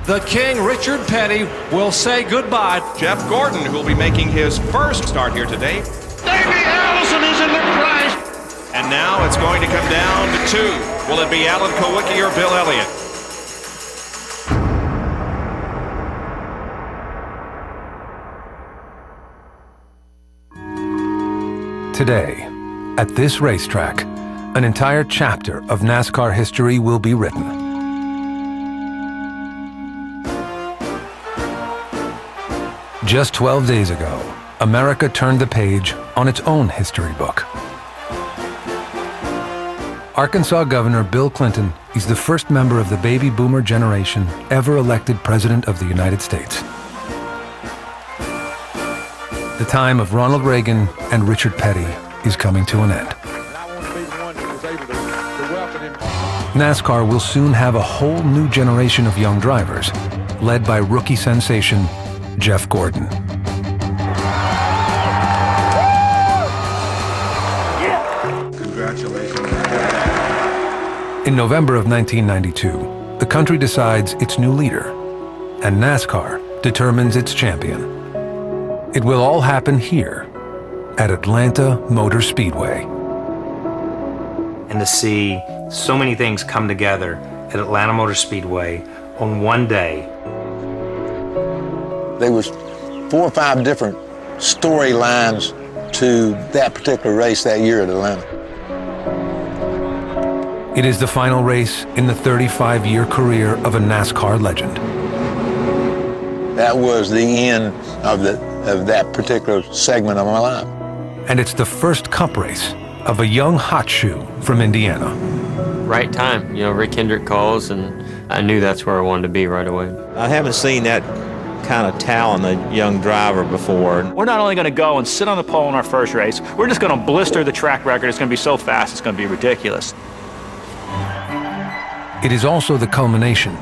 The King, Richard Petty, will say goodbye. Jeff Gordon, who will be making his first start here today. Davey Allison is in the crash. And now it's going to come down to two. Will it be Alan Kulwicki or Bill Elliott? Today, at this racetrack, an entire chapter of NASCAR history will be written. Just 12 days ago, America turned the page on its own history book. Arkansas Governor Bill Clinton is the first member of the baby boomer generation ever elected President of the United States. The time of Ronald Reagan and Richard Petty is coming to an end. NASCAR will soon have a whole new generation of young drivers, led by rookie sensation Jeff Gordon. Congratulations. In November of 1992, the country decides its new leader, and NASCAR determines its champion. It will all happen here at Atlanta Motor Speedway. And to see so many things come together at Atlanta Motor Speedway on one day. There was 4 or 5 different storylines to that particular race that year at Atlanta. It is the final race in the 35-year career of a NASCAR legend. That was the end of that particular segment of my life. And it's the first Cup race of a young hot shoe from Indiana. Right time, Rick Hendrick calls, and I knew that's where I wanted to be right away. I haven't seen that kind of talent in a young driver before. We're not only going to go and sit on the pole in our first race, we're just going to blister the track record. It's going to be so fast, it's going to be ridiculous. It is also the culmination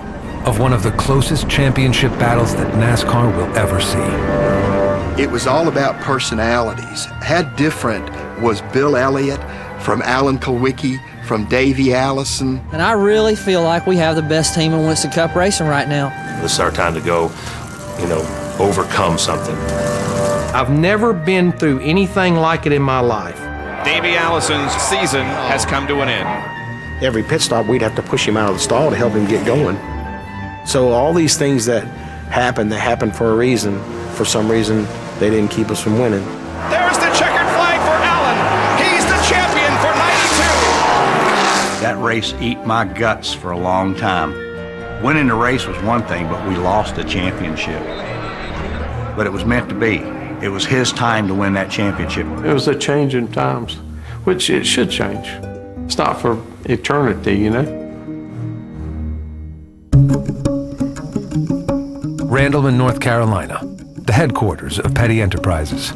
of one of the closest championship battles that NASCAR will ever see. It was all about personalities. How different was Bill Elliott from Alan Kulwicki, from Davey Allison? And I really feel like we have the best team in Winston Cup racing right now. This is our time to go, overcome something. I've never been through anything like it in my life. Davey Allison's season has come to an end. Every pit stop, we'd have to push him out of the stall to help him get going. So all these things that happened for a reason. For some reason, they didn't keep us from winning. There's the checkered flag for Allen. He's the champion for 92. That race ate my guts for a long time. Winning the race was one thing, but we lost the championship. But it was meant to be. It was his time to win that championship. It was a change in times, which it should change. It's not for eternity, Randleman, North Carolina, the headquarters of Petty Enterprises.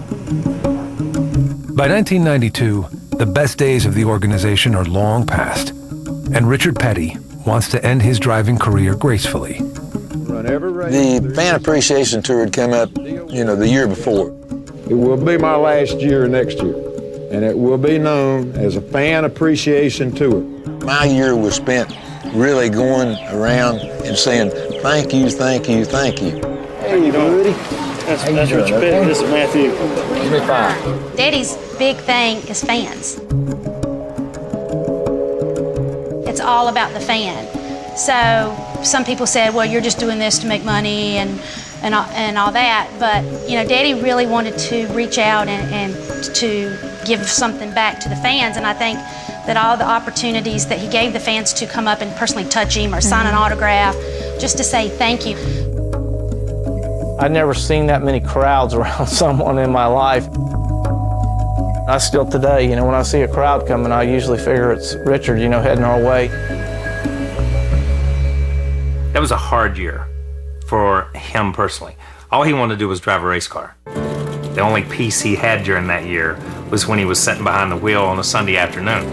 By 1992, the best days of the organization are long past, and Richard Petty wants to end his driving career gracefully. The fan appreciation tour had come up, the year before. It will be my last year next year, and it will be known as a fan appreciation tour. My year was spent really going around and saying, thank you, thank you, thank you. Hey, buddy. That's Richard Petty. This is Matthew. Give me 5. Daddy's big thing is fans. It's all about the fan. So some people said, well, you're just doing this to make money and all that. But, Daddy really wanted to reach out and to give something back to the fans. And I think that all the opportunities that he gave the fans to come up and personally touch him or sign an autograph, just to say thank you. I'd never seen that many crowds around someone in my life. I still today, when I see a crowd coming, I usually figure it's Richard, heading our way. That was a hard year for him personally. All he wanted to do was drive a race car. The only peace he had during that year was when he was sitting behind the wheel on a Sunday afternoon.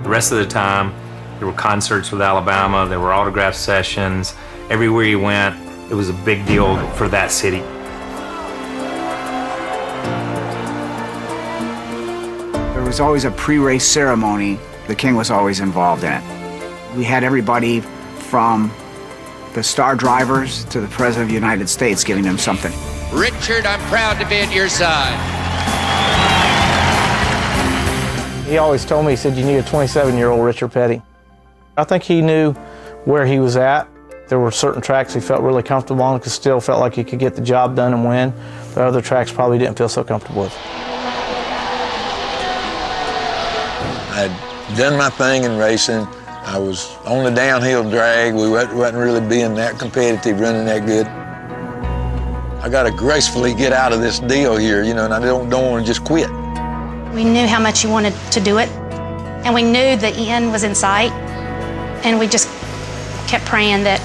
The rest of the time, there were concerts with Alabama, there were autograph sessions. Everywhere he went, it was a big deal for that city. There was always a pre-race ceremony the King was always involved in. We had everybody from the star drivers to the President of the United States, giving them something. Richard, I'm proud to be at your side. He always told me, he said, you need a 27-year-old Richard Petty. I think he knew where he was at. There were certain tracks he felt really comfortable on, because still felt like he could get the job done and win, but other tracks probably didn't feel so comfortable with. I'd done my thing in racing. I was on the downhill drag. We wasn't really being that competitive, running that good. I got to gracefully get out of this deal here, you know, and I don't want to just quit. We knew how much he wanted to do it, and we knew the end was in sight, and we just kept praying that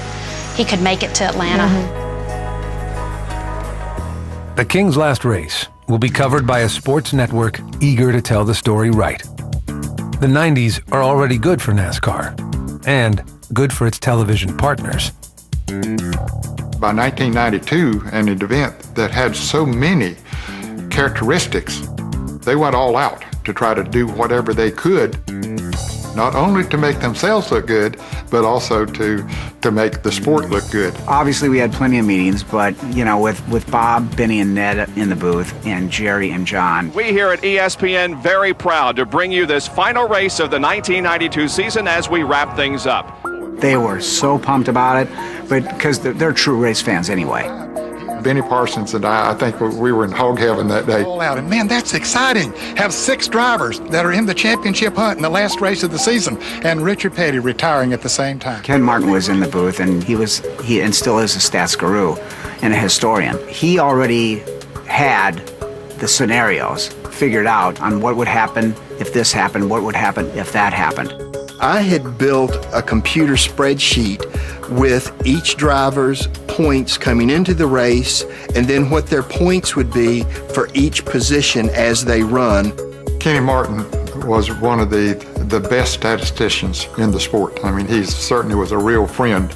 he could make it to Atlanta. The King's last race will be covered by a sports network eager to tell the story right. The 90s are already good for NASCAR, and good for its television partners. By 1992, an event that had so many characteristics, they went all out to try to do whatever they could, not only to make themselves look good, but also to make the sport look good. Obviously, we had plenty of meetings, but, you know, with Bob, Benny, and Ned in the booth, and Jerry and John. We here at ESPN very proud to bring you this final race of the 1992 season as we wrap things up. They were so pumped about it, but because they're true race fans anyway. Benny Parsons and I think we were in hog heaven that day. All out, and man, that's exciting. Have 6 drivers that are in the championship hunt in the last race of the season, and Richard Petty retiring at the same time. Ken Martin was in the booth, and he and still is a stats guru and a historian. He already had the scenarios figured out on what would happen if this happened, what would happen if that happened. I had built a computer spreadsheet with each driver's points coming into the race, and then what their points would be for each position as they run. Kenny Martin was one of the best statisticians in the sport. I mean, he certainly was a real friend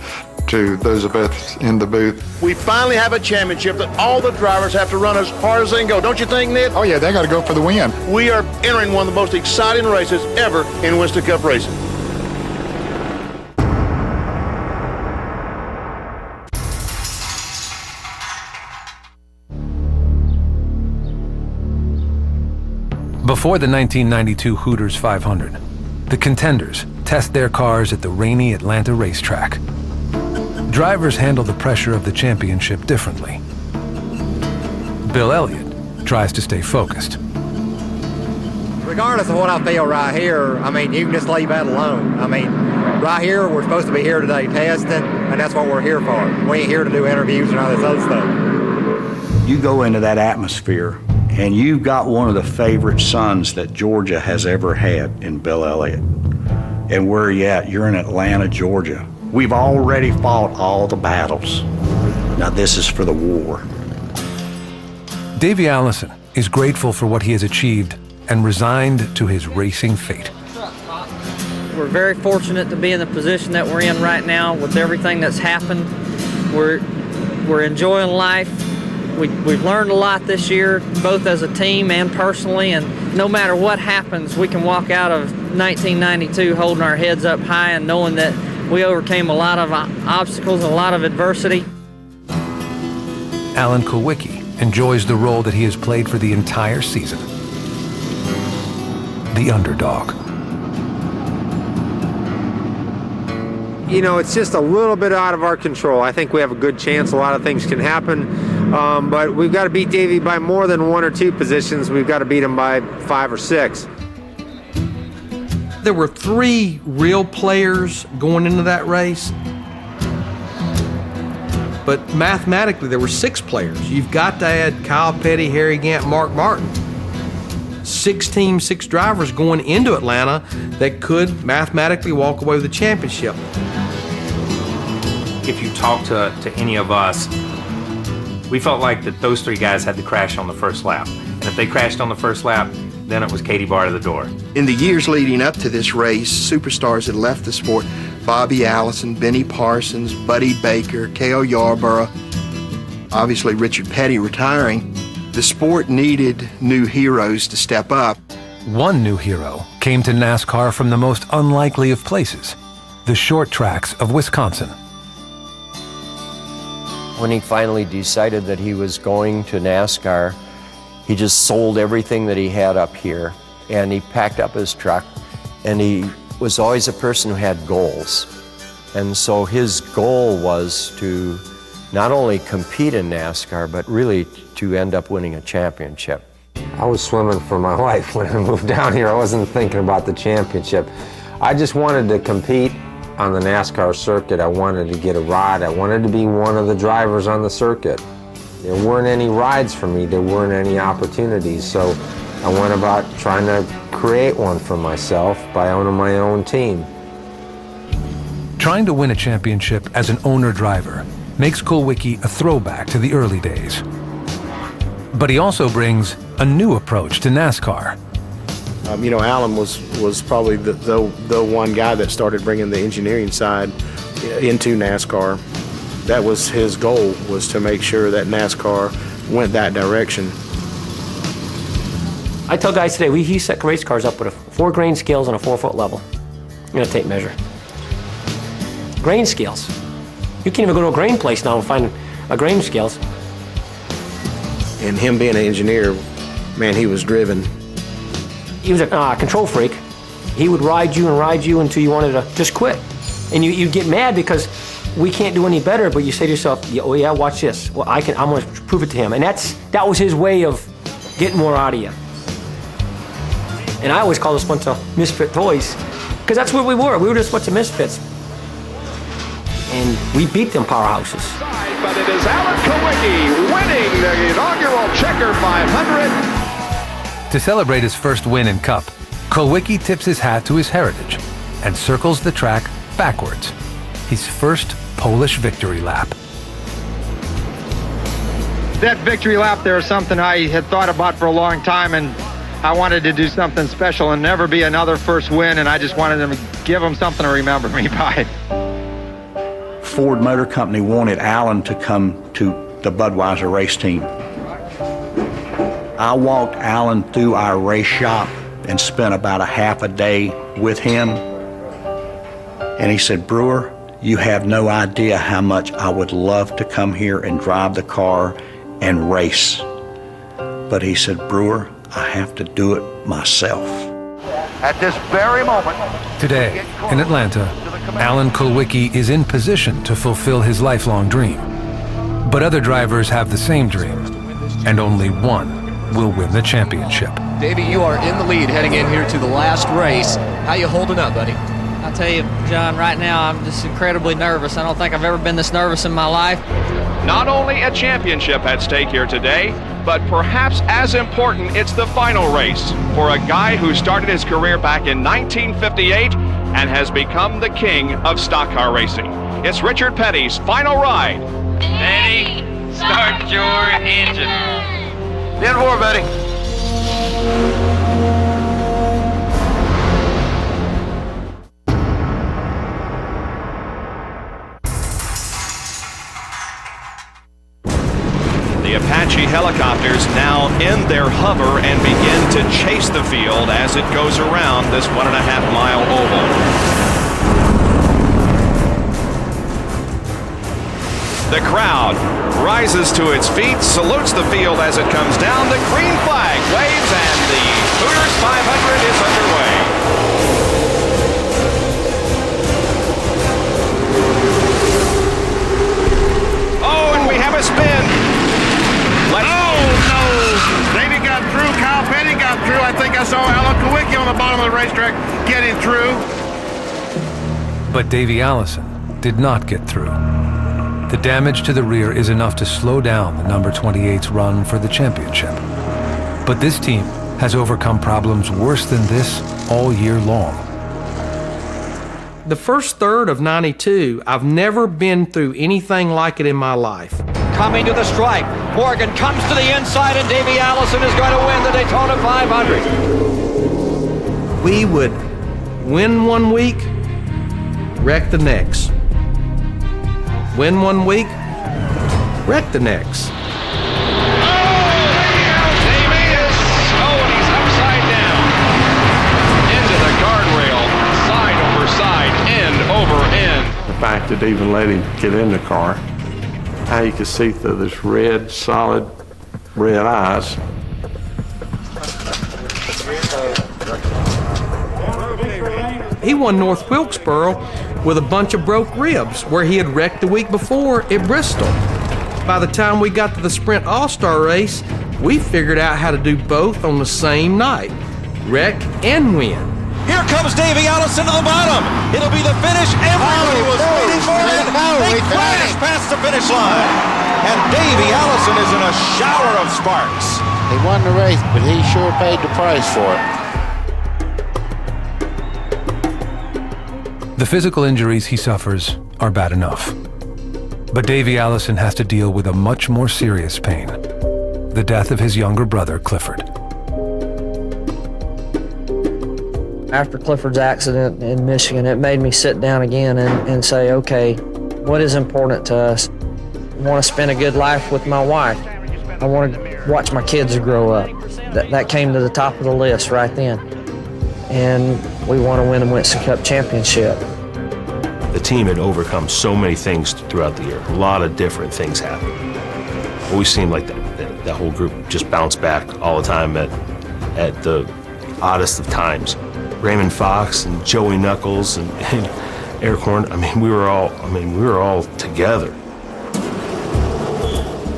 to those of us in the booth. We finally have a championship that all the drivers have to run as hard as they can go. Don't you think, Ned? Oh yeah, they got to go for the win. We are entering one of the most exciting races ever in Winston Cup racing. Before the 1992 Hooters 500, the Contenders test their cars at the rainy Atlanta racetrack. Drivers handle the pressure of the championship differently. Bill Elliott tries to stay focused. Regardless of what I feel right here, I mean, you can just leave that alone. I mean, right here, we're supposed to be here today testing, and that's what we're here for. We ain't here to do interviews and all this other stuff. You go into that atmosphere, and you've got one of the favorite sons that Georgia has ever had in Bill Elliott. And where are you at? You're in Atlanta, Georgia. We've already fought all the battles. Now this is for the war. Davey Allison is grateful for what he has achieved and resigned to his racing fate. We're very fortunate to be in the position that we're in right now with everything that's happened. We're enjoying life. We've learned a lot this year, both as a team and personally, and no matter what happens, we can walk out of 1992 holding our heads up high and knowing that we overcame a lot of obstacles and a lot of adversity. Alan Kulwicki enjoys the role that he has played for the entire season. The underdog. You know, it's just a little bit out of our control. I think we have a good chance. A lot of things can happen. But we've got to beat Davey by more than 1 or 2 positions. We've got to beat him by 5 or 6. There were 3 real players going into that race. But mathematically, there were 6 players. You've got to add Kyle Petty, Harry Gant, Mark Martin. 6 teams, 6 drivers going into Atlanta that could mathematically walk away with the championship. If you talk to any of us, we felt like that those 3 guys had to crash on the first lap. And if they crashed on the first lap, then it was Katie Bar to the door. In the years leading up to this race, superstars had left the sport. Bobby Allison, Benny Parsons, Buddy Baker, Cale Yarborough, obviously Richard Petty retiring. The sport needed new heroes to step up. One new hero came to NASCAR from the most unlikely of places, the short tracks of Wisconsin. When he finally decided that he was going to NASCAR, he just sold everything that he had up here, and he packed up his truck, and he was always a person who had goals. And so his goal was to not only compete in NASCAR, but really to end up winning a championship. I was swimming for my life when I moved down here. I wasn't thinking about the championship. I just wanted to compete on the NASCAR circuit. I wanted to get a ride. I wanted to be one of the drivers on the circuit. There weren't any rides for me. There weren't any opportunities. So I went about trying to create one for myself by owning my own team. Trying to win a championship as an owner-driver makes Kulwicki a throwback to the early days. But he also brings a new approach to NASCAR. You know, Alan was probably the one guy that started bringing the engineering side into NASCAR. That was his goal, was to make sure that NASCAR went that direction. I tell guys today, he set race cars up with 4 grain scales on a 4-foot level in a tape measure. Grain scales. You can't even go to a grain place now and find a grain scales. And him being an engineer, man, he was driven. He was a control freak. He would ride you until you wanted to just quit. And you'd get mad because we can't do any better, but you say to yourself, oh yeah, watch this. Well, I'm going to prove it to him. And that was his way of getting more out of you. And I always call us a bunch of misfit toys, because that's what we were. We were just a bunch of misfits. And we beat them powerhouses. But it is Alan Kulwicki winning the inaugural Checker 500. To celebrate his first win in Cup, Kulwicki tips his hat to his heritage and circles the track backwards. His first Polish victory lap. That victory lap there is something I had thought about for a long time, and I wanted to do something special and never be another first win, and I just wanted to give them something to remember me by. Ford Motor Company wanted Alan to come to the Budweiser race team. I walked Alan through our race shop and spent about a half a day with him. And he said, "Brewer, you have no idea how much I would love to come here and drive the car and race." But he said, "Brewer, I have to do it myself." At this very moment. Today, in Atlanta, Alan Kulwicki is in position to fulfill his lifelong dream. But other drivers have the same dream, and only one will win the championship. Davey, you are in the lead heading in here to the last race. How you holding up, buddy? I'll tell you, John, right now I'm just incredibly nervous. I don't think I've ever been this nervous in my life. Not only a championship at stake here today, but perhaps as important, it's the final race for a guy who started his career back in 1958 and has become the king of stock car racing. It's Richard Petty's final ride. Petty, start your engine. 10-4, buddy. The Apache helicopters now end their hover and begin to chase the field as it goes around this 1.5-mile oval. The crowd rises to its feet, salutes the field as it comes down. The green flag waves and the Hooters 500 is underway. Oh, and we have a spin. Davey got through. Kyle Petty got through. I think I saw Alan Kulwicki on the bottom of the racetrack getting through. But Davey Allison did not get through. The damage to the rear is enough to slow down the number 28's run for the championship. But this team has overcome problems worse than this all year long. The first third of 92, I've never been through anything like it in my life. Coming to the stripe. Morgan comes to the inside, and Davey Allison is going to win the Daytona 500. We would win one week, wreck the next. Win one week, wreck the next. He's upside down. Into the guardrail, side over side, end over end. The fact that they even let him get in the car how you could see through this red, solid, red eyes. He won North Wilkesboro with a bunch of broke ribs where he had wrecked the week before at Bristol. By the time we got to the Sprint All-Star race, we figured out how to do both on the same night, wreck and win. Here comes Davey Allison to the bottom. It'll be the finish everybody was waiting for. They crash past the finish line. And Davey Allison is in a shower of sparks. He won the race, but he sure paid the price for it. The physical injuries he suffers are bad enough. But Davey Allison has to deal with a much more serious pain, the death of his younger brother, Clifford. After Clifford's accident in Michigan, it made me sit down again and say, okay, what is important to us? I want to spend a good life with my wife. I want to watch my kids grow up. That came to the top of the list right then. And we want to win the Winston Cup championship. The team had overcome so many things throughout the year. A lot of different things happened. It always seemed like that whole group just bounced back all the time at the oddest of times. Raymond Fox and Joey Knuckles and Eric Horn. We were all together.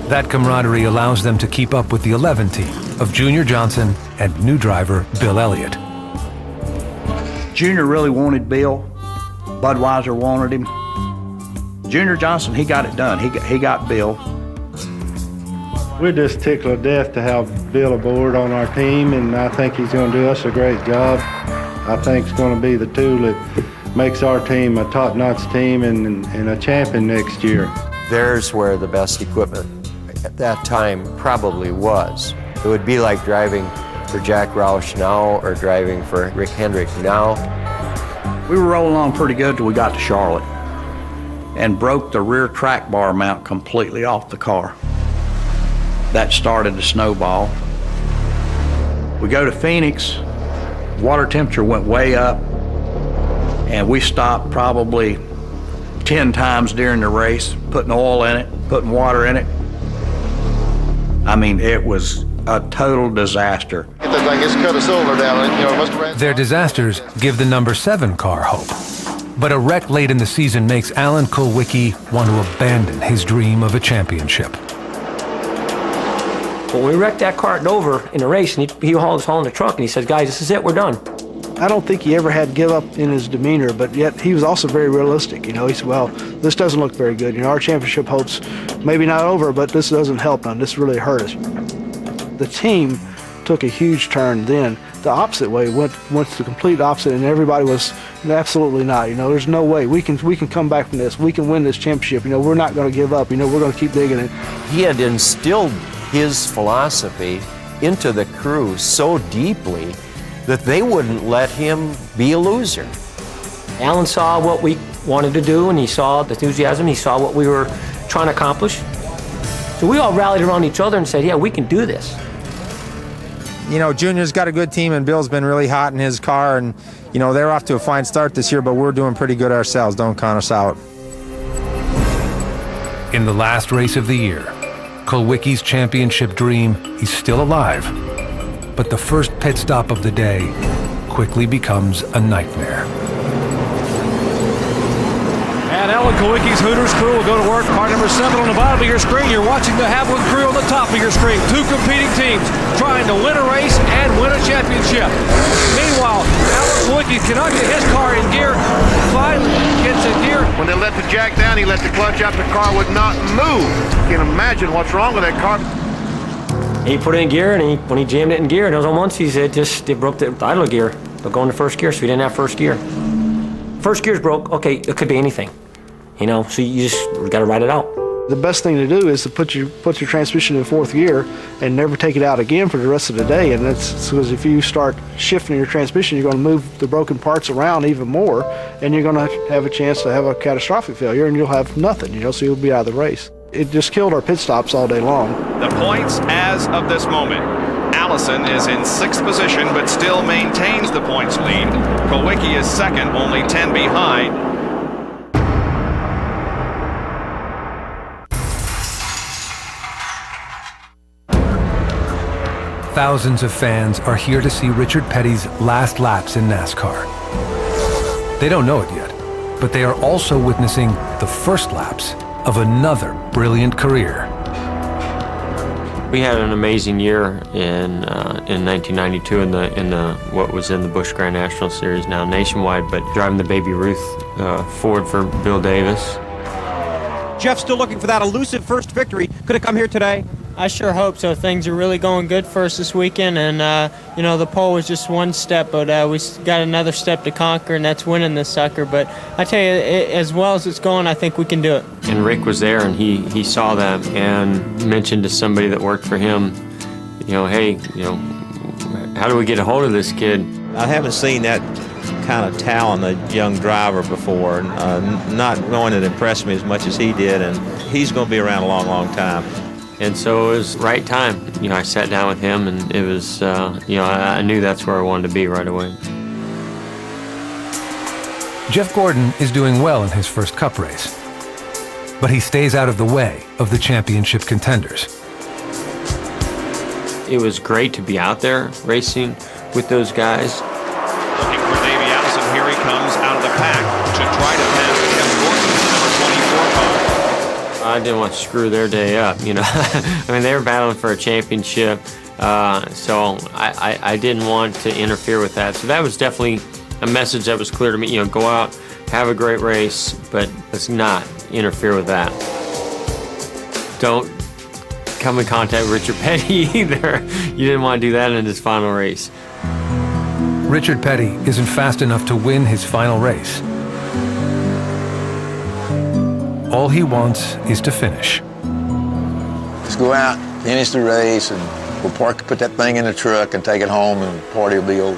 That camaraderie allows them to keep up with the 11 team of Junior Johnson and new driver Bill Elliott. Junior really wanted Bill. Budweiser wanted him. Junior Johnson, he got it done. He got Bill. We're just tickled to death to have Bill aboard on our team, and I think he's going to do us a great job. I think it's going to be the tool that makes our team a top-notch team and a champion next year. There's where the best equipment at that time probably was. It would be like driving for Jack Roush now or driving for Rick Hendrick now. We were rolling along pretty good till we got to Charlotte and broke the rear track bar mount completely off the car. That started a snowball. We go to Phoenix, water temperature went way up, and we stopped probably 10 times during the race, putting oil in it, putting water in it. It was a total disaster. Their disasters give the number 7 car hope. But a wreck late in the season makes Alan Kulwicki want to abandon his dream of a championship. When we wrecked that car at Dover in a race, and he was hauling the truck, and he said, guys, this is it, we're done. I don't think he ever had give up in his demeanor, but yet he was also very realistic. He said, well, this doesn't look very good. Our championship hope's maybe not over, but this doesn't help none. This really hurt us. The team took a huge turn then. The opposite way, went the complete opposite, and everybody was absolutely not. There's no way. We can come back from this. We can win this championship. We're not going to give up. We're going to keep digging it. He had instilled his philosophy into the crew so deeply that they wouldn't let him be a loser. Alan saw what we wanted to do, and he saw the enthusiasm. He saw what we were trying to accomplish. So we all rallied around each other and said, yeah, we can do this. Junior's got a good team, and Bill's been really hot in his car, and, they're off to a fine start this year, but we're doing pretty good ourselves. Don't count us out. In the last race of the year, Kulwicki's championship dream is still alive, but the first pit stop of the day quickly becomes a nightmare. And Alan Kulwicki's Hooters crew will go to work. Car number 7 on the bottom of your screen. You're watching the Haviland crew on the top of your screen. 2 competing teams trying to win a race and win a championship. Meanwhile, Alan Kulwicki cannot get his car in gear. Clyde gets in gear. When they let the jack down, he let the clutch out. The car would not move. You can imagine what's wrong with that car. He put it in gear, and when he jammed it in gear, and it was on once, he said it broke the idler gear. They'll go into first gear, so we didn't have first gear. First gear's broke, okay, it could be anything. So you just got to ride it out. The best thing to do is to put your transmission in 4th gear and never take it out again for the rest of the day. And that's because if you start shifting your transmission, you're going to move the broken parts around even more, and you're going to have a chance to have a catastrophic failure, and you'll have nothing, so you'll be out of the race. It just killed our pit stops all day long. The points as of this moment. Allison is in 6th position, but still maintains the points lead. Kulwicki is 2nd, only 10 behind. Thousands of fans are here to see Richard Petty's last laps in NASCAR. They don't know it yet, but they are also witnessing the first laps of another brilliant career. We had an amazing year in 1992 in the what was in the Busch Grand National Series, now Nationwide, but driving the Baby Ruth Ford for Bill Davis. Jeff still looking for that elusive first victory. Could it come here today? I sure hope so. Things are really going good for us this weekend, and the pole was just one step, but we got another step to conquer, and that's winning this sucker. But I tell you, as well as it's going, I think we can do it. And Rick was there, and he saw that and mentioned to somebody that worked for him, hey, how do we get a hold of this kid? I haven't seen that kind of talented young driver before, not one that impressed me as much as he did, and he's going to be around a long, long time. And so it was right time. I sat down with him, and it was, I knew that's where I wanted to be right away. Jeff Gordon is doing well in his first Cup race, but he stays out of the way of the championship contenders. It was great to be out there racing with those guys. Looking for Davey Allison. Here he comes out of the pack to try to pass Jeff Gordon, number 24 car. I didn't want to screw their day up, I mean, they were battling for a championship, so I didn't want to interfere with that. So that was definitely a message that was clear to me, go out, have a great race, but let's not interfere with that. Don't come in contact with Richard Petty either. You didn't want to do that in his final race. Richard Petty isn't fast enough to win his final race. All he wants is to finish. Let's go out, finish the race, and we'll put that thing in the truck and take it home, and the party will be over.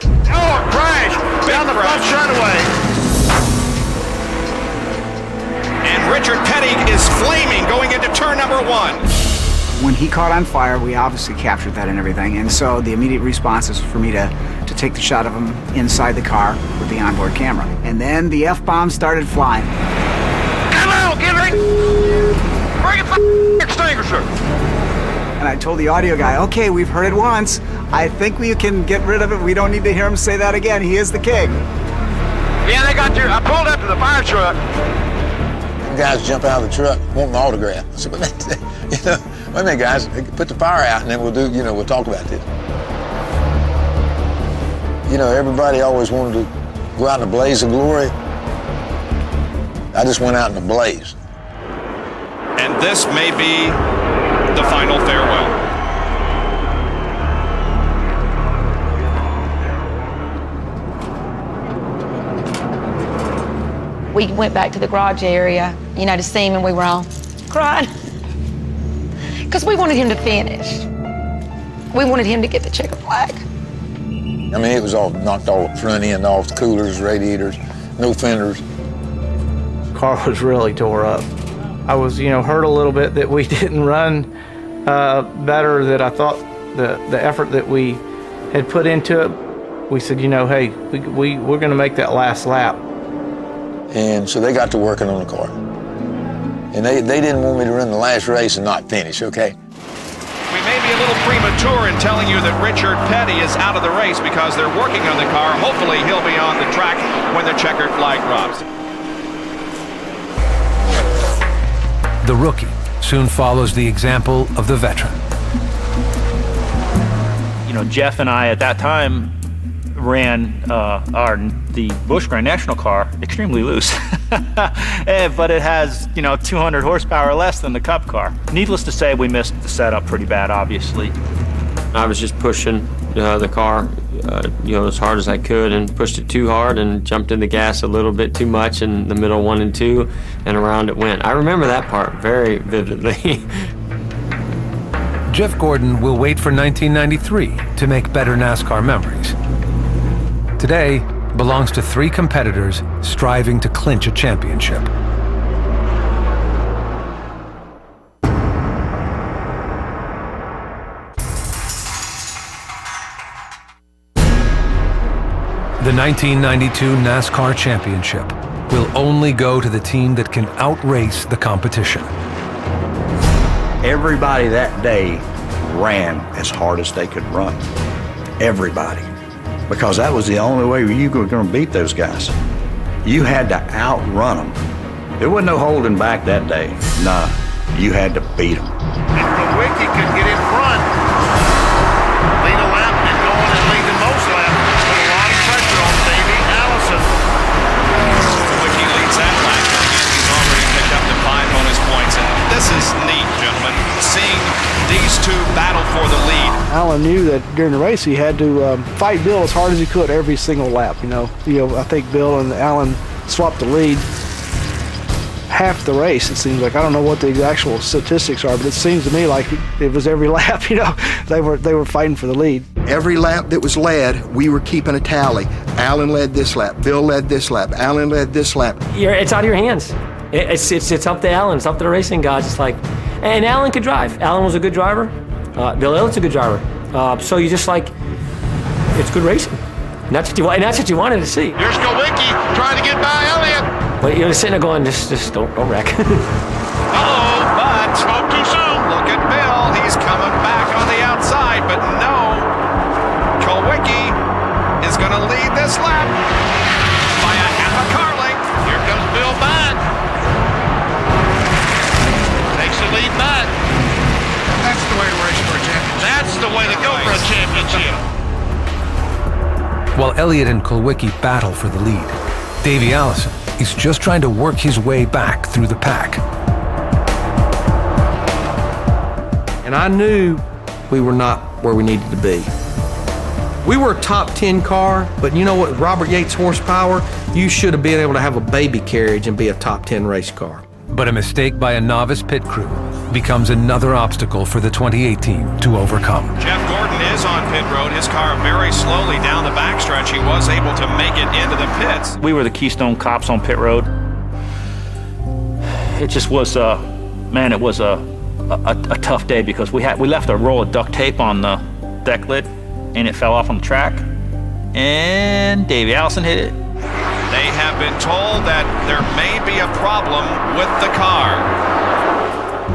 Oh, crash! Down the front straightaway. And Richard Petty is flaming going into turn number 1. When he caught on fire, we obviously captured that and everything, and so the immediate response is for me to take the shot of him inside the car with the onboard camera. And then the F-bomb started flying. Come on, get ready! Bring it the extinguisher! And I told the audio guy, okay, we've heard it once. I think we can get rid of it. We don't need to hear him say that again. He is the king. Yeah, they got you. I pulled up to the fire truck. The guys jump out of the truck, want my autograph. I said, wait a minute, guys, put the fire out, and then we'll talk about this. Everybody always wanted to go out in a blaze of glory. I just went out in a blaze. And this may be the final farewell. We went back to the garage area, to see him, and we were all crying. Because we wanted him to finish. We wanted him to get the checkered flag. I mean, it was all knocked all the front end off, the coolers, radiators, no fenders. Car was really tore up. I was, hurt a little bit that we didn't run better, that I thought the effort that we had put into it, we said, hey, we're going to make that last lap. And so they got to working on the car. And they didn't want me to run the last race and not finish, okay? We may be a little premature in telling you that Richard Petty is out of the race because they're working on the car. Hopefully he'll be on the track when the checkered flag drops. The rookie soon follows the example of the veteran. Jeff and I at that time ran the Busch Grand National car extremely loose. But it has, 200 horsepower less than the Cup car. Needless to say, we missed the setup pretty bad, obviously. I was just pushing the car, as hard as I could, and pushed it too hard and jumped in the gas a little bit too much in the middle 1 and 2, and around it went. I remember that part very vividly. Jeff Gordon will wait for 1993 to make better NASCAR memories. Today belongs to 3 competitors striving to clinch a championship. The 1992 NASCAR Championship will only go to the team that can outrace the competition. Everybody that day ran as hard as they could run. Everybody. Because that was the only way you were going to beat those guys. You had to outrun them. There wasn't no holding back that day. Nah, you had to beat them. If Kulwicki could get in front, lead a lap and go on and lead the most lap, put a lot of pressure on Davey Allison. Kulwicki leads that lap, but again, he's already picked up the 5 bonus points. And this is neat, gentlemen, seeing these two battle for the lead. Alan knew that during the race he had to fight Bill as hard as he could every single lap. I think Bill and Alan swapped the lead half the race, it seems like. I don't know what the actual statistics are, but it seems to me like it was every lap, they were fighting for the lead. Every lap that was led, we were keeping a tally. Alan led this lap, Bill led this lap, Alan led this lap. It's out of your hands. It's up to Alan, it's up to the racing guys. It's like, and Alan could drive. Alan was a good driver. Bill Elliott's a good driver. So you just like, it's good racing. And that's what you wanted to see. Here's Kulwicki trying to get by Elliott. But you're sitting there going, just don't wreck. Uh-oh, but spoke too soon. Look at Bill. He's coming back on the outside, but no. Kulwicki is going to lead this lap by a half a car length. Here comes Bill back. Takes the lead back. That's the way to race for a championship. That's the way to go for a championship. While Elliott and Kulwicki battle for the lead, Davey Allison is just trying to work his way back through the pack. And I knew we were not where we needed to be. We were a top 10 car, but you know what, Robert Yates horsepower, you should have been able to have a baby carriage and be a top 10 race car. But a mistake by a novice pit crew becomes another obstacle for the 2018 to overcome. Jeff Gordon is on pit road. His car very slowly down the backstretch. He was able to make it into the pits. We were the Keystone Cops on pit road. It just was, it was a tough day because we left a roll of duct tape on the deck lid and it fell off on the track. And Davey Allison hit it. They have been told that there may be a problem with the car.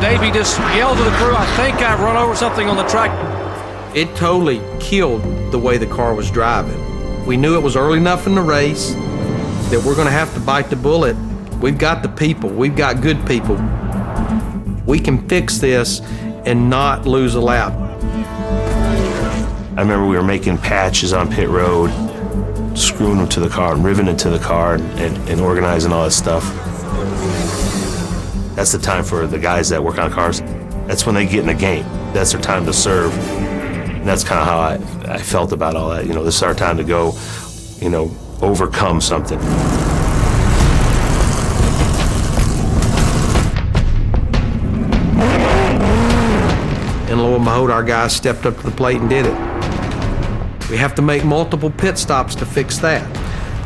Davey just yelled to the crew, I think I run over something on the track. It totally killed the way the car was driving. We knew it was early enough in the race that we're going to have to bite the bullet. We've got the people. We've got good people. We can fix this and not lose a lap. I remember we were making patches on pit road, screwing them to the car and riveting it to the car and organizing all that stuff. That's the time for the guys that work on cars. That's when they get in the game. That's their time to serve. And that's kind of how I felt about all that. This is our time to go, overcome something. And lo and behold, our guys stepped up to the plate and did it. We have to make multiple pit stops to fix that.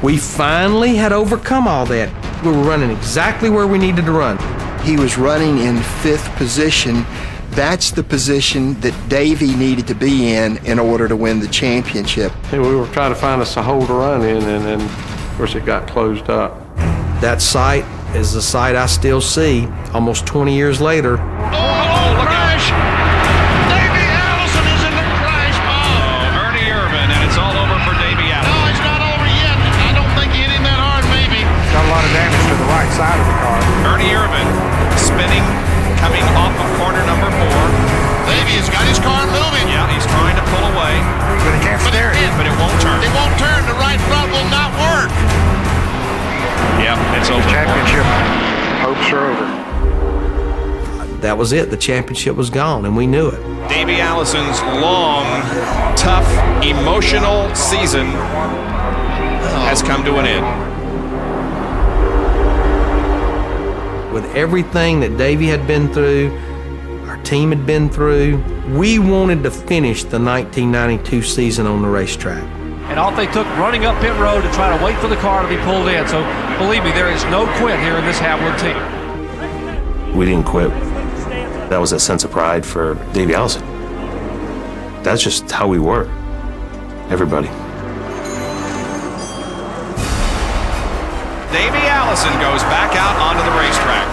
We finally had overcome all that. We were running exactly where we needed to run. He was running in 5th position. That's the position that Davey needed to be in order to win the championship. And we were trying to find us a hole to run in, and then, of course, it got closed up. That site is the site I still see almost 20 years later. Oh, look out! Davey Allison is in the crash. Oh, Ernie Irvin, and it's all over for Davey Allison. No, it's not over yet. I don't think he hit him that hard, maybe. Got a lot of damage to the right side of the car. Ernie Irvin spinning, coming off of corner number 4. Davey has got his car moving. Yeah, he's trying to pull away. But he can't steer it. But it won't turn. It won't turn. The right front will not work. Yep, it's over. Championship hopes are over. That was it. The championship was gone, and we knew it. Davey Allison's long, tough, emotional season has come to an end. With everything that Davey had been through, our team had been through, we wanted to finish the 1992 season on the racetrack. And off they took running up pit road to try to wait for the car to be pulled in. So believe me, there is no quit here in this Havoline team. We didn't quit. That was a sense of pride for Davey Allison. That's just how we were. Everybody. Davey Allison goes back out onto the racetrack.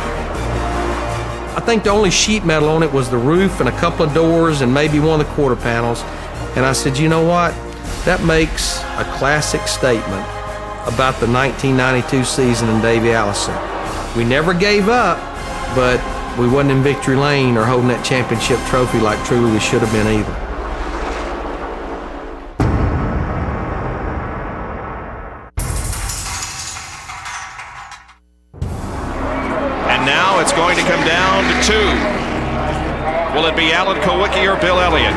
I I think the only sheet metal on it was the roof and a couple of doors and maybe one of the quarter panels. And I said, you know what? That makes a classic statement about the 1992 season in Davey Allison. We never gave up, but we wasn't in victory lane or holding that championship trophy like truly we should have been either. And now it's going to come down to two. Will it be Alan Kulwicki or Bill Elliott?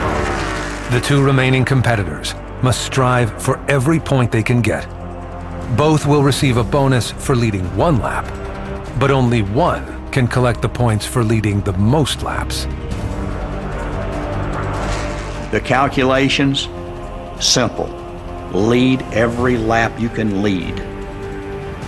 The two remaining competitors must strive for every point they can get. Both will receive a bonus for leading one lap, but only one can collect the points for leading the most laps. The calculations, simple. Lead every lap you can lead.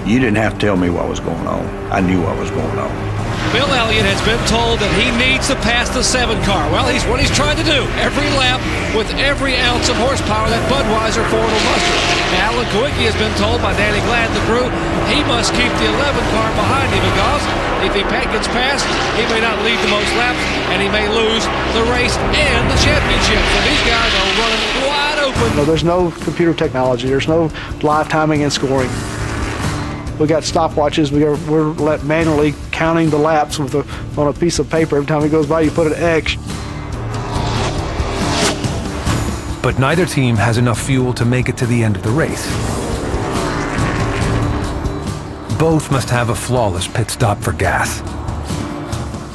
You didn't have to tell me what was going on. I knew what was going on. Bill Elliott has been told that he needs to pass the 7 car. Well, he's what he's trying to do. Every lap with every ounce of horsepower that Budweiser Ford will muster. Alan Kulwicki has been told by Danny Glad and the crew he must keep the 11 car behind him because if he gets past, he may not lead the most laps and he may lose the race and the championship. So these guys are running wide open. No, there's no computer technology. There's no live timing and scoring. We got stopwatches. We're manually counting the laps on a piece of paper. Every time he goes by, you put an X. But neither team has enough fuel to make it to the end of the race. Both must have a flawless pit stop for gas.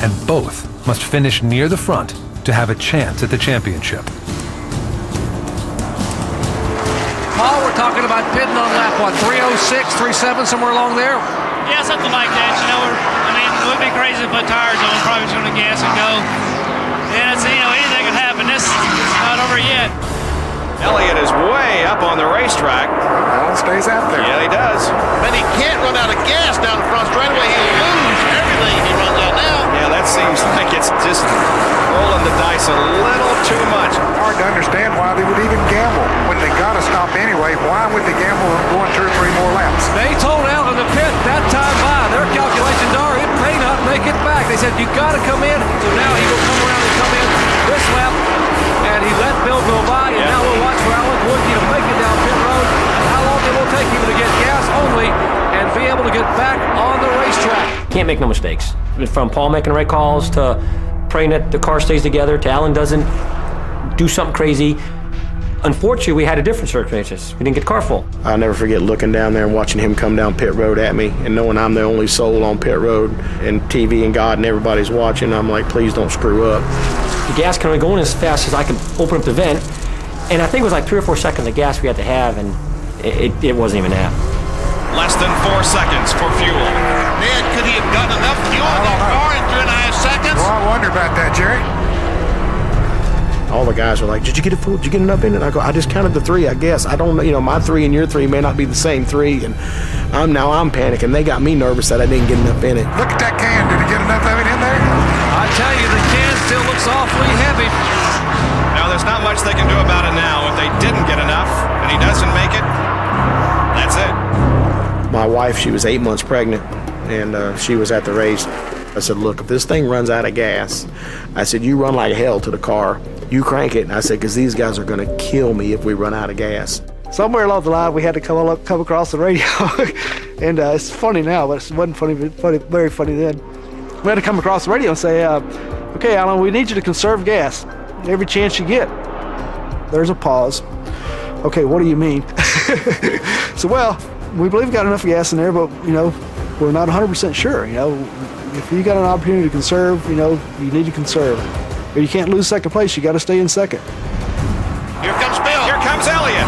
And both must finish near the front to have a chance at the championship. Paul, we're talking about pitting on lap, what, 306, 37, somewhere along there? Yeah, something like that. You know, it would be crazy to put tires on. Probably just going to gas and go. And it's, anything could happen. This is not over yet. Elliott is way up on the racetrack. Alan stays out there. Yeah, he does. And he can't run out of gas down the front straightaway. He'll lose everything he runs out now. Yeah, that seems like it's just rolling the dice a little too much. Hard to understand why they would even gamble. When they got to stop anyway, why would they gamble on going 2 or 3 more laps? They told Alan to pit that time by. Their calculations are it may not make it back. They said, you got to come in. So now he will come around and come in this lap. And he let Bill go by. And now we'll watch for Alan Kulwicki to make it down pit road. And how long it will take him to get gas only and be able to get back on the racetrack. Can't make no mistakes. From Paul making the right calls to praying that the car stays together to Alan doesn't do something crazy. Unfortunately, we had a different circumstances. We didn't get the car full. I'll never forget looking down there and watching him come down pit road at me and knowing I'm the only soul on pit road and TV and God and everybody's watching. I'm like, please don't screw up. The gas can only go in as fast as I can open up the vent. And I think it was like 3 or 4 seconds of gas we had to have, and it wasn't even that. Less than 4 seconds for fuel. Ned, could he have gotten enough fuel in that car in 3.5 seconds? Well, I wonder about that, Jerry. All the guys were like, did you get it full? Did you get enough in it? I go, I just counted the 3, I guess. I don't know, my 3 and your 3 may not be the same 3. And I'm panicking. They got me nervous that I didn't get enough in it. Look at that can. Did he get enough of it in there? I tell you, the can still looks awfully heavy. Now, there's not much they can do about it now. If they didn't get enough and he doesn't make it, that's it. My wife, she was 8 months pregnant, and she was at the race. I said, look, if this thing runs out of gas, I said, you run like hell to the car. You crank it. And I said, because these guys are going to kill me if we run out of gas. Somewhere along the line, we had to come across the radio. And it's funny now, but it wasn't funny, very funny then. We had to come across the radio and say, okay, Alan, we need you to conserve gas every chance you get. There's a pause. Okay, what do you mean? So, well, we believe we got enough gas in there, but, we're not 100% sure. If you got an opportunity to conserve, you need to conserve. Or you can't lose second place, you got to stay in second. Here comes Bill. Here comes Elliott.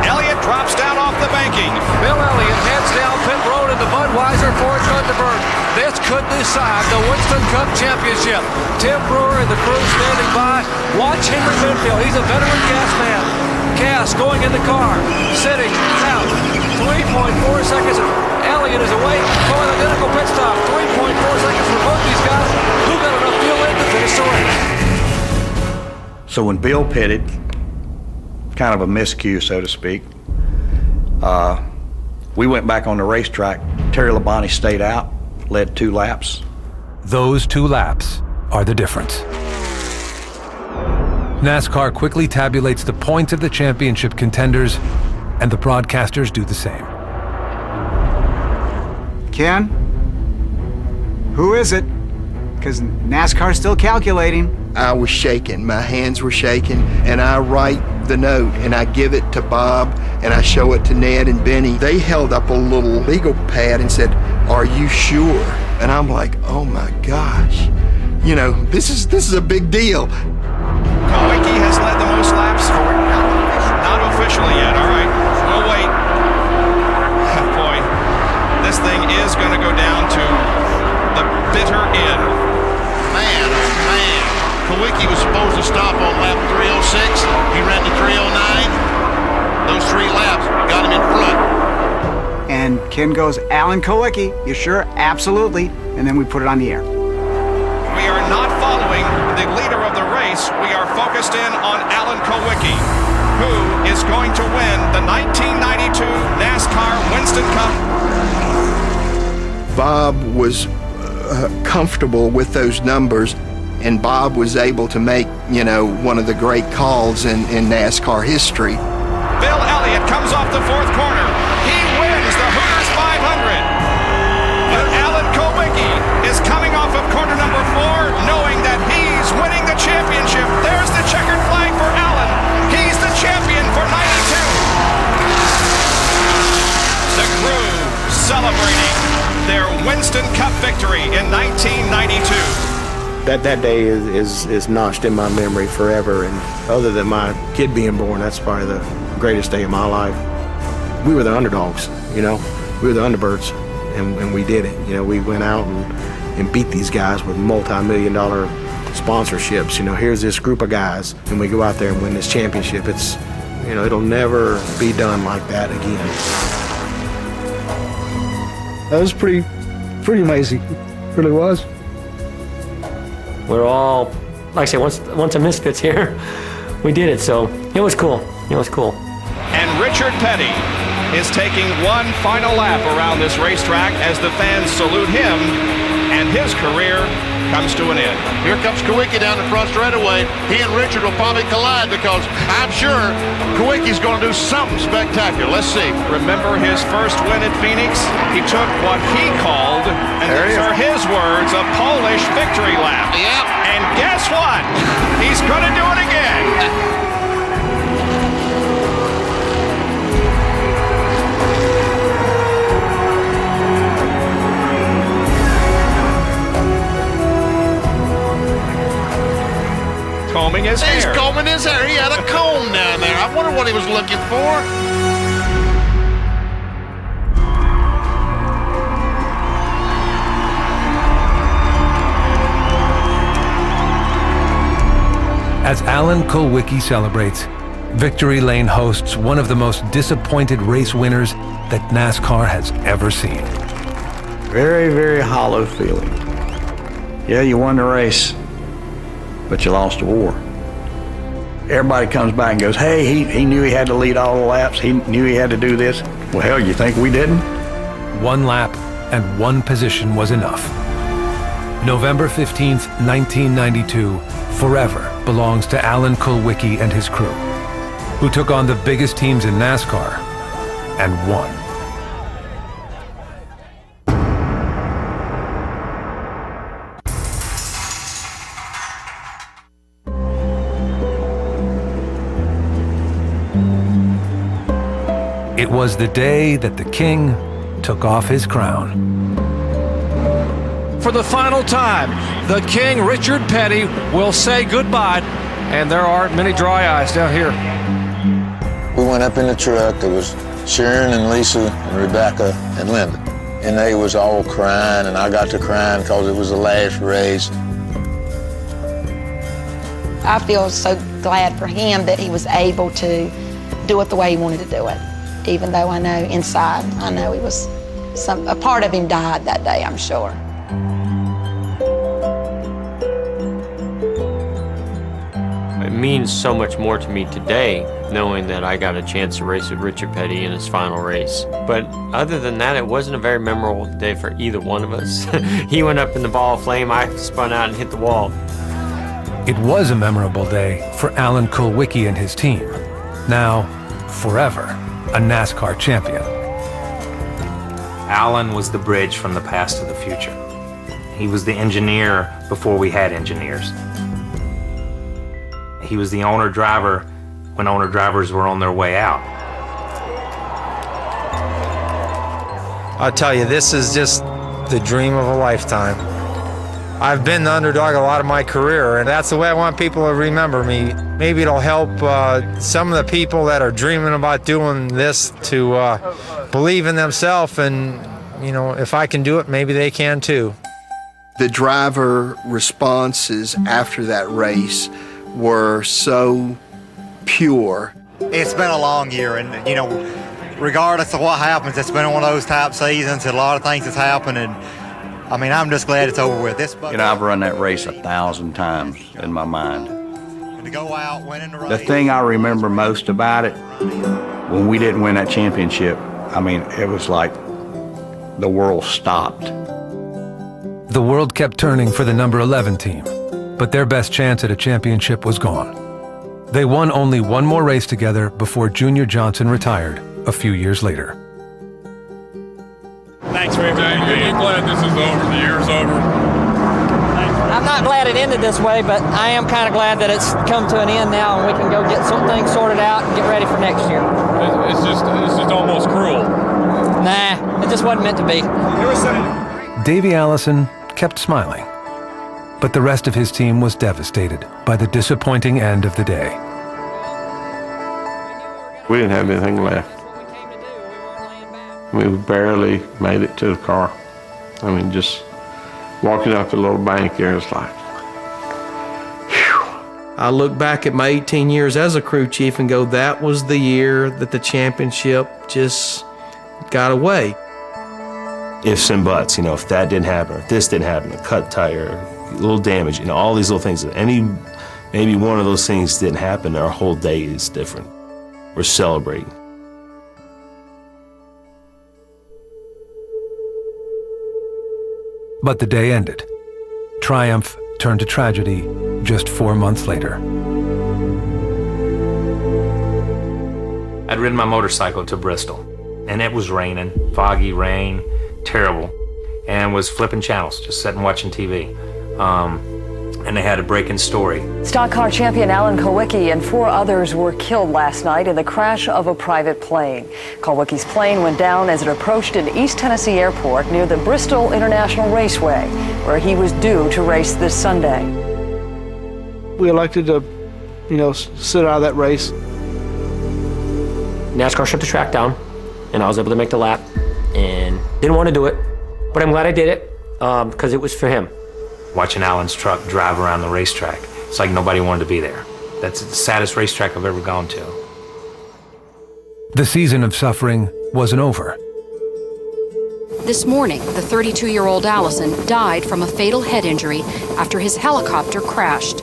Elliott drops down off the banking. Bill Elliott heads down pit road into Budweiser Ford Thunderbird. This could decide the Winston Cup Championship. Tim Brewer and the crew standing by. Watch Henry Benfield. He's a veteran gas man. Cass going in the car. Sitting out. 3.4 seconds. Elliott is away for an identical pit stop. 3.4 seconds for both these guys. Who got enough fuel in to finish the race? So when Bill pitted, kind of a miscue, so to speak, we went back on the racetrack. Terry Labonte stayed out, led 2 laps. Those 2 laps are the difference. NASCAR quickly tabulates the points of the championship contenders, and the broadcasters do the same. Ken, who is it? Because NASCAR's still calculating. I was shaking, my hands were shaking, and I write the note and I give it to Bob and I show it to Ned and Benny. They held up a little legal pad and said, "Are you sure?" And I'm like, oh my gosh, you know, this is a big deal. Kulwicki has led the most laps for not officially yet. All right, we'll wait. Boy, this thing is going to go down to the bitter end. Man, oh man. Kulwicki was supposed to stop on lap 306. He ran to 309. Those 3 laps got him in front. And Ken goes, Alan Kulwicki, you sure? Absolutely. And then we put it on the air. We are not following the leader of the race. We are focused in on Alan Kulwicki, who is going to win the 1992 NASCAR Winston Cup. Bob was comfortable with those numbers, and Bob was able to make, you know, one of the great calls in NASCAR history. Bill Elliott comes off the 4th corner. He wins the Hooters 500. But Alan Kulwicki is coming off of corner number 4, knowing that he's winning the championship. There's the checkered flag for Alan. He's the champion for 92. The crew celebrating their Winston Cup victory in 1992. That day is notched in my memory forever, and other than my kid being born, that's probably the greatest day of my life. We were the underdogs, you know, we were the underbirds, and we did it. You know, we went out and beat these guys with multi-million-dollar sponsorships. You know, here's this group of guys, and we go out there and win this championship. It's, you know, it'll never be done like that again. That was pretty amazing. It really was. We're all, like I said, once a misfits here, we did it, so it was cool. It was cool. And Richard Petty is taking one final lap around this racetrack as the fans salute him, and his career comes to an end. Here comes Kulwicki down the front straightaway. He and Richard will probably collide because I'm sure Kulwicki's going to do something spectacular. Let's see. Remember his first win at Phoenix? He took what he called, and these are his words, a Polish victory lap. Yep. And guess what? He's going to do it again. Combing his hair. He's combing his hair. He had a comb down there. I wonder what he was looking for. As Alan Kulwicki celebrates, Victory Lane hosts one of the most disappointed race winners that NASCAR has ever seen. Very, very hollow feeling. Yeah, you won the race, but you lost the war. Everybody comes back and goes, hey, he knew he had to lead all the laps. He knew he had to do this. Well, hell, you think we didn't? One lap and one position was enough. November 15th, 1992, forever belongs to Alan Kulwicki and his crew, who took on the biggest teams in NASCAR and won. It was the day that the king took off his crown. For the final time, the king, Richard Petty, will say goodbye, and there aren't many dry eyes down here. We went up in the truck. There was Sharon and Lisa and Rebecca and Linda, and they was all crying, and I got to crying because it was the last race. I feel so glad for him that he was able to do it the way he wanted to do it, even though I know inside, I know he was, a part of him died that day, I'm sure. means so much more to me today, knowing that I got a chance to race with Richard Petty in his final race. But other than that, it wasn't a very memorable day for either one of us. He went up in the ball of flame, I spun out and hit the wall. It was a memorable day for Alan Kulwicki and his team. Now, forever, a NASCAR champion. Alan was the bridge from the past to the future. He was the engineer before we had engineers. He was the owner-driver when owner-drivers were on their way out. I'll tell you, this is just the dream of a lifetime. I've been the underdog a lot of my career, and that's the way I want people to remember me. Maybe it'll help some of the people that are dreaming about doing this to believe in themselves, and, you know, if I can do it, maybe they can too. The driver responses after that race were so pure. It's been a long year, and, you know, regardless of what happens, it's been one of those type seasons, and a lot of things has happened, and I mean, I'm just glad it's over with. You know, I've run that race 1,000 times in my mind. To go out, winning the race. The thing I remember most about it, when we didn't win that championship, I mean, it was like the world stopped. The world kept turning for the number 11 team, but their best chance at a championship was gone. They won only one more race together before Junior Johnson retired a few years later. Thanks for everything. Are you glad this is over, the year's over? I'm not glad it ended this way, but I am kind of glad that it's come to an end now and we can go get some things sorted out and get ready for next year. It's just almost cruel. Nah, it just wasn't meant to be. Davey Allison kept smiling, but the rest of his team was devastated by the disappointing end of the day. We didn't have anything left. We barely made it to the car. I mean, just walking up the little bank there, it's like, whew. I look back at my 18 years as a crew chief and go, that was the year that the championship just got away. Ifs and buts, you know, if that didn't happen, if this didn't happen, a cut tire, a little damage, you know, all these little things. Maybe one of those things didn't happen, our whole day is different. We're celebrating. But the day ended. Triumph turned to tragedy just 4 months later. I'd ridden my motorcycle to Bristol, and it was raining, foggy rain, terrible, and was flipping channels, just sitting watching TV. And they had a breaking story. Stock car champion Alan Kulwicki and 4 others were killed last night in the crash of a private plane. Kulwicki's plane went down as it approached an East Tennessee airport near the Bristol International Raceway, where he was due to race this Sunday. We elected to, sit out of that race. NASCAR shut the track down, and I was able to make the lap, and didn't want to do it, but I'm glad I did it because it was for him. Watching Alan's truck drive around the racetrack, it's like nobody wanted to be there. That's the saddest racetrack I've ever gone to. The season of suffering wasn't over. This morning, the 32-year-old Allison died from a fatal head injury after his helicopter crashed.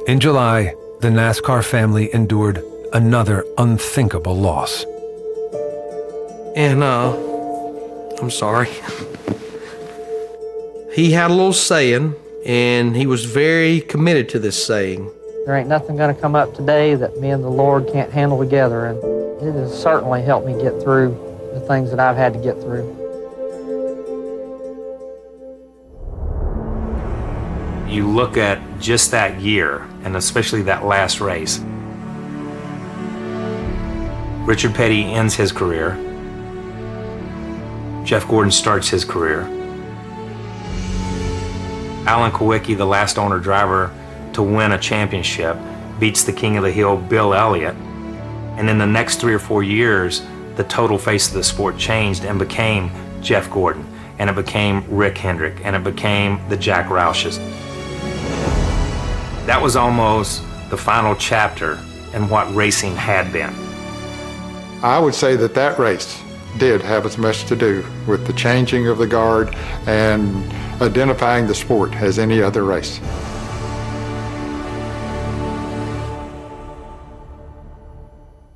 In July, the NASCAR family endured another unthinkable loss. And, I'm sorry. He had a little saying, and he was very committed to this saying. There ain't nothing going to come up today that me and the Lord can't handle together, and it has certainly helped me get through the things that I've had to get through. You look at just that year, and especially that last race. Richard Petty ends his career. Jeff Gordon starts his career. Alan Kulwicki, the last owner-driver to win a championship, beats the king of the hill, Bill Elliott. And in the next 3 or 4 years, the total face of the sport changed and became Jeff Gordon, and it became Rick Hendrick, and it became the Jack Roush's. That was almost the final chapter in what racing had been. I would say that race did have as much to do with the changing of the guard and identifying the sport as any other race.